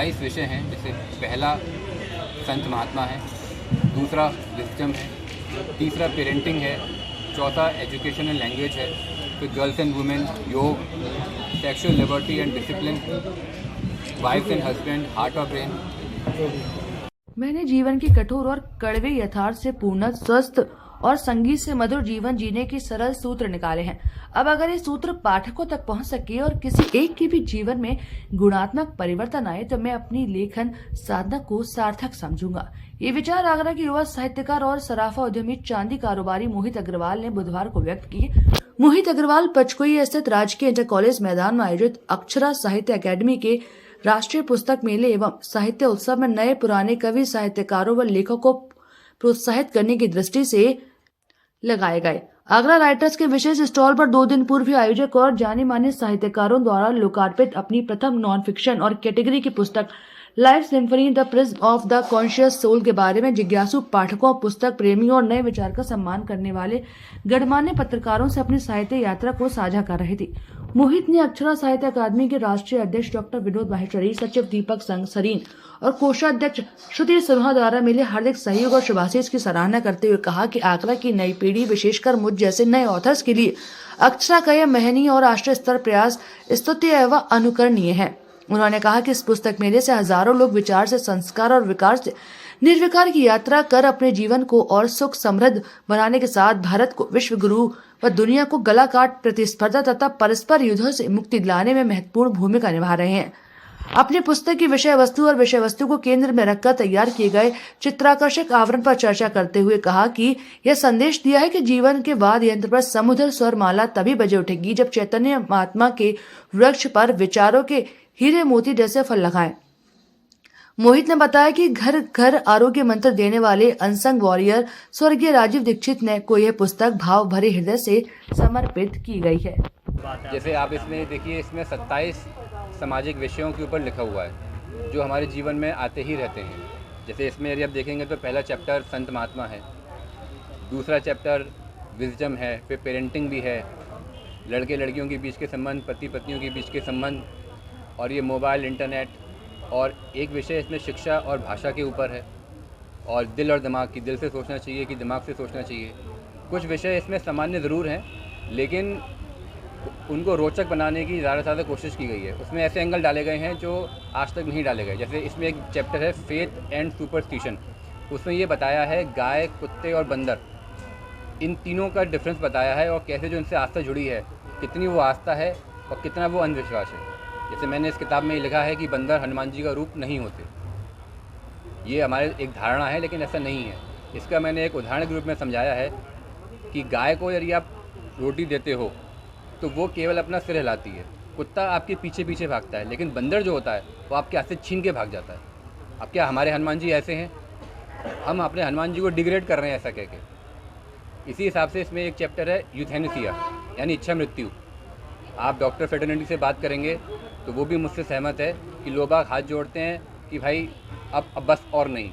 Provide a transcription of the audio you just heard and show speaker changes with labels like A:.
A: 22 विषय हैं, जैसे पहला संत महात्मा है, दूसरा विजडम है, तीसरा पेरेंटिंग है, चौथा एजुकेशन एंड लैंग्वेज है, फिर गर्ल्स एंड वुमेन, योग, sexual liberty and discipline, wife and husband, heart और ब्रेन।
B: मैंने जीवन के कठोर और कड़वे यथार्थ से पूर्ण, स्वस्थ और संगीत से मधुर जीवन जीने के सरल सूत्र निकाले हैं। अब अगर ये सूत्र पाठकों तक पहुंच सके और किसी एक के भी जीवन में गुणात्मक परिवर्तन आए तो मैं अपनी लेखन साधना को सार्थक समझूंगा। ये विचार आगरा के युवा साहित्यकार और सराफा उद्यमी चांदी कारोबारी मोहित अग्रवाल ने बुधवार को व्यक्त किए। मोहित अग्रवाल पंचकुई स्थित राजकीय इंटर कॉलेज मैदान में आयोजित अक्षरा साहित्य अकेडमी के राष्ट्रीय पुस्तक मेले एवं साहित्य उत्सव में नए पुराने कवि, साहित्यकारों व लेखकों को प्रोत्साहित करने की दृष्टि से लगाए गए आगरा राइटर्स के विशेष स्टॉल पर 2 दिन पूर्व आयोजक और जाने माने साहित्यकारों द्वारा लोकार्पित अपनी प्रथम नॉन फिक्शन और कैटेगरी की पुस्तक life symphony the prism of the conscious soul के बारे में जिज्ञासु पाठकों, पुस्तक प्रेमियों और नए विचार का सम्मान करने वाले गणमान्य पत्रकारों से अपनी साहित्य यात्रा को साझा कर रही थी। मोहित ने अक्षरा साहित्य अकादमी के राष्ट्रीय अध्यक्ष डॉक्टर विनोद माहेश्वरी, सचिव दीपक सरीन और कोषाध्यक्ष श्रुति सिन्हा द्वारा मिले हार्दिक सहयोग और शुभाशीष की सराहना करते हुए कहा कि आगरा की नई पीढ़ी, विशेषकर मुझ जैसे नए ऑथर्स के लिए अक्षरा का यह महनीय और राष्ट्रीय स्तर प्रयास स्तुत्य एवं अनुकरणीय है। उन्होंने कहा कि इस पुस्तक मेले से हजारों लोग विचार से संस्कार और विकार से निर्विकार की यात्रा कर अपने जीवन को और सुख समृद्ध बनाने के साथ भारत को विश्व गुरु व दुनिया को गला काट प्रतिस्पर्धा तथा परस्पर युद्धों से मुक्ति दिलाने में महत्वपूर्ण भूमिका निभा रहे हैं। अपनी पुस्तक की विषय वस्तु और विषय वस्तु को केंद्र में रखकर तैयार किए गए चित्राकर्षक आवरण पर चर्चा करते हुए कहा कि यह संदेश दिया है कि जीवन के वाद्य यंत्र पर समुद्र स्वर माला तभी बजे उठेगी जब चैतन्य महात्मा के वृक्ष पर विचारों के हीरे मोती जैसे फल लगाएं। मोहित ने बताया कि घर घर आरोग्य मंत्र देने वाले अनसंग वॉरियर स्वर्गीय राजीव दीक्षित ने को यह पुस्तक भाव भरे हृदय से समर्पित की गई है।
A: जैसे आप इसमें देखिए, इसमें 27 सामाजिक विषयों के ऊपर लिखा हुआ है जो हमारे जीवन में आते ही रहते हैं। जैसे इसमें यदि आप देखेंगे तो पहला चैप्टर संत महात्मा है, दूसरा चैप्टर विजडम है, फिर पेरेंटिंग भी है, लड़के लड़कियों के बीच के संबंध, पति पत्नियों के बीच के संबंध, और ये मोबाइल, इंटरनेट, और एक विषय इसमें शिक्षा और भाषा के ऊपर है, और दिल और दिमाग की, दिल से सोचना चाहिए कि दिमाग से सोचना चाहिए। कुछ विषय इसमें सामान्य ज़रूर हैं लेकिन उनको रोचक बनाने की ज़्यादा से ज़्यादा कोशिश की गई है। उसमें ऐसे एंगल डाले गए हैं जो आज तक नहीं डाले गए। जैसे इसमें एक चैप्टर है फेथ एंड सुपरस्टिशन, उसमें ये बताया है गाय, कुत्ते और बंदर, इन तीनों का डिफरेंस बताया है और कैसे जो इनसे आस्था जुड़ी है, कितनी वो आस्था है और कितना वो अंधविश्वास है। जैसे मैंने इस किताब में लिखा है कि बंदर हनुमान जी का रूप नहीं होते, ये हमारे एक धारणा है लेकिन ऐसा नहीं है। इसका मैंने एक उदाहरण के रूप में समझाया है कि गाय को यदि आप रोटी देते हो तो वो केवल अपना सिर हिलाती है, कुत्ता आपके पीछे पीछे भागता है, लेकिन बंदर जो होता है वो आपके हाथ से छीन के भाग जाता है। अब क्या हमारे हनुमान जी ऐसे हैं? हम अपने हनुमान जी को डिग्रेड कर रहे हैं ऐसा कह के। इसी हिसाब से इसमें एक चैप्टर है यूथेनेसिया, यानी इच्छा मृत्यु। आप डॉक्टर फेटर्निटी से बात करेंगे तो वो भी मुझसे सहमत है कि लोग हाथ जोड़ते हैं कि भाई अब बस और नहीं।